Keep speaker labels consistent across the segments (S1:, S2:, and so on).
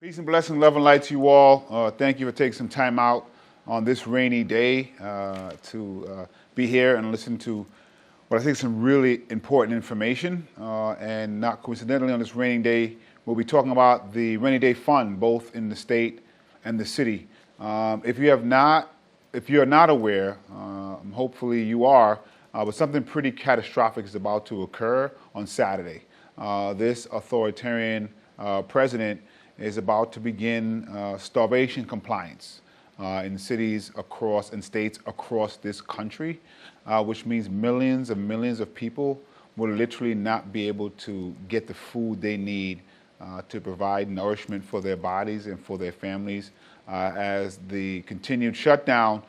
S1: Peace and blessing, love and light to you all. Thank you for taking some time out on this rainy day to be here and listen to what I think is some really important information. And not coincidentally, on this rainy day, we'll be talking about the rainy day fund, both in the state and the city. If you're not aware, hopefully you are, but something pretty catastrophic is about to occur on Saturday. This authoritarian president is about to begin starvation compliance in cities across and states across this country, which means millions and millions of people will literally not be able to get the food they need to provide nourishment for their bodies and for their families, as the continued shutdown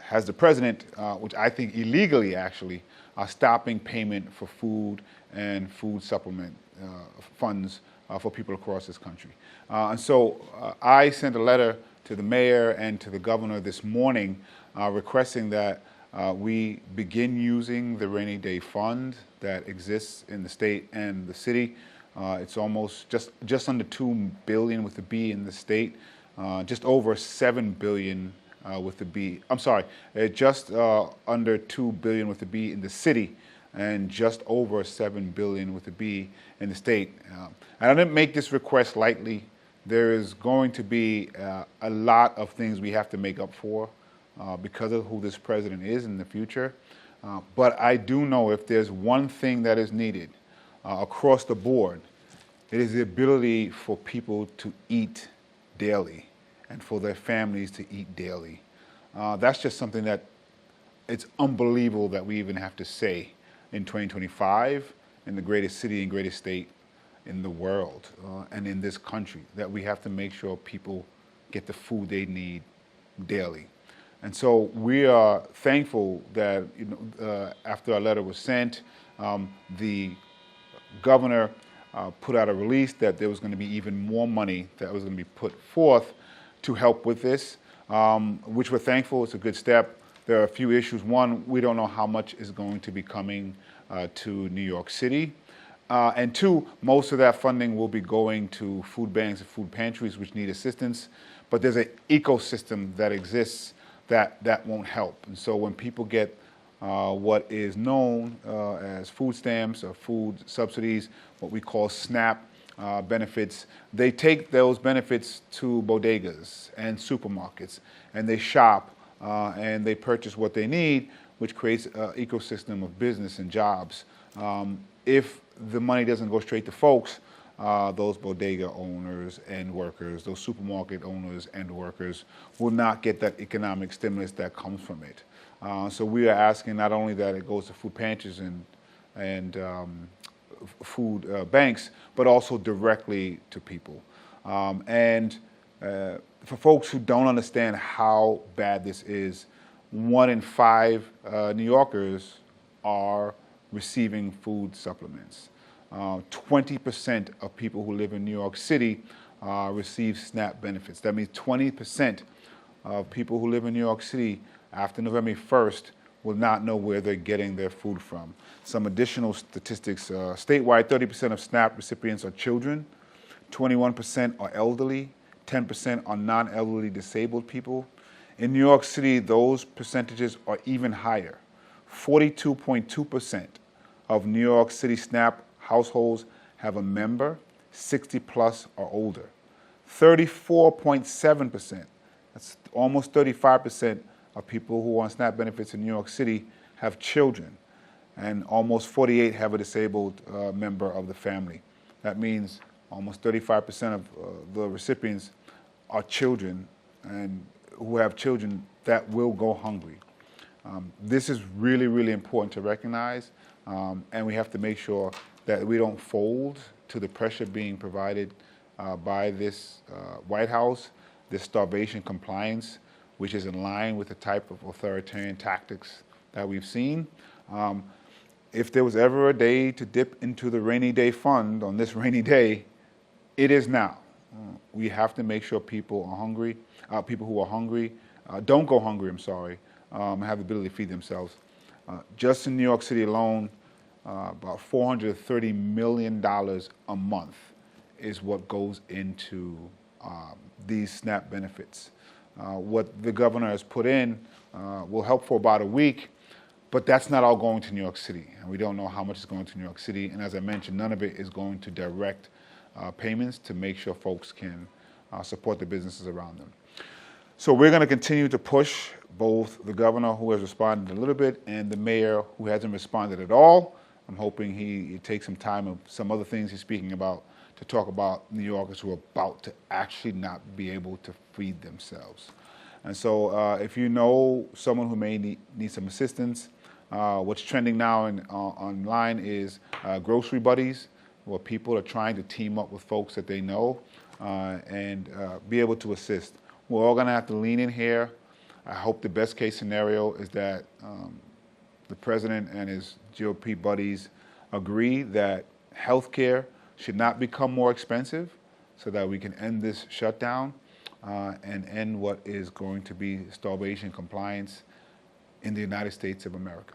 S1: has the president, which I think illegally actually, stopping payment for food and food supplement funds for people across this country. And so I sent a letter to the mayor and to the governor this morning requesting that we begin using the rainy day fund that exists in the state and the city. It's almost just under $2 billion with the B in the state, just over $7 billion with the B. I'm sorry, just under $2 billion with the B in the city, and just over $7 billion with the B in the state. And I didn't make this request lightly. There is going to be a lot of things we have to make up for because of who this president is in the future. But I do know if there's one thing that is needed across the board, it is the ability for people to eat daily and for their families to eat daily. That's just something that it's unbelievable that we even have to say in 2025 in the greatest city and greatest state in the world and in this country, that we have to make sure people get the food they need daily. And so we are thankful that after our letter was sent, the governor put out a release that there was going to be even more money that was going to be put forth to help with this, which we're thankful. It's a good step. There are a few issues. One, we don't know how much is going to be coming to New York City. And two, most of that funding will be going to food banks and food pantries which need assistance. But there's an ecosystem that exists that won't help. And so when people get what is known as food stamps or food subsidies, what we call SNAP benefits, they take those benefits to bodegas and supermarkets, and they shop and they purchase what they need, which creates an ecosystem of business and jobs. If the money doesn't go straight to folks, those bodega owners and workers, those supermarket owners and workers will not get that economic stimulus that comes from it. So we are asking not only that it goes to food pantries and food banks, but also directly to people. And for folks who don't understand how bad this is, 1 in 5 New Yorkers are receiving food supplements. 20% of people who live in New York City receive SNAP benefits. That means 20% of people who live in New York City after November 1st will not know where they're getting their food from. Some additional statistics, statewide 30% of SNAP recipients are children, 21% are elderly, 10% are non-elderly disabled people. In New York City, those percentages are even higher. 42.2% of New York City SNAP households have a member 60 plus or older. 34.7%, that's almost 35% of people who are on SNAP benefits in New York City have children, and almost 48 have a disabled member of the family. That means almost 35% of the recipients are children, and who have children that will go hungry. This is really, really important to recognize, and we have to make sure that we don't fold to the pressure being provided by this White House, this starvation compliance, which is in line with the type of authoritarian tactics that we've seen. If there was ever a day to dip into the rainy day fund on this rainy day, it is now. We have to make sure people are hungry, people who are hungry, don't go hungry, have the ability to feed themselves. Just in New York City alone, about $430 million a month is what goes into these SNAP benefits. What the governor has put in will help for about a week, but that's not all going to New York City. And we don't know how much is going to New York City. And as I mentioned, none of it is going to direct payments to make sure folks can support the businesses around them. So we're going to continue to push both the governor, who has responded a little bit, and the mayor, who hasn't responded at all. I'm hoping he takes some time of some other things he's speaking about to talk about New Yorkers who are about to actually not be able to feed themselves. And so if you know someone who may need some assistance, what's trending now online is grocery buddies, where people are trying to team up with folks that they know and be able to assist. We're all going to have to lean in here. I hope the best case scenario is that the president and his GOP buddies agree that healthcare should not become more expensive so that we can end this shutdown and end what is going to be starvation compliance in the United States of America.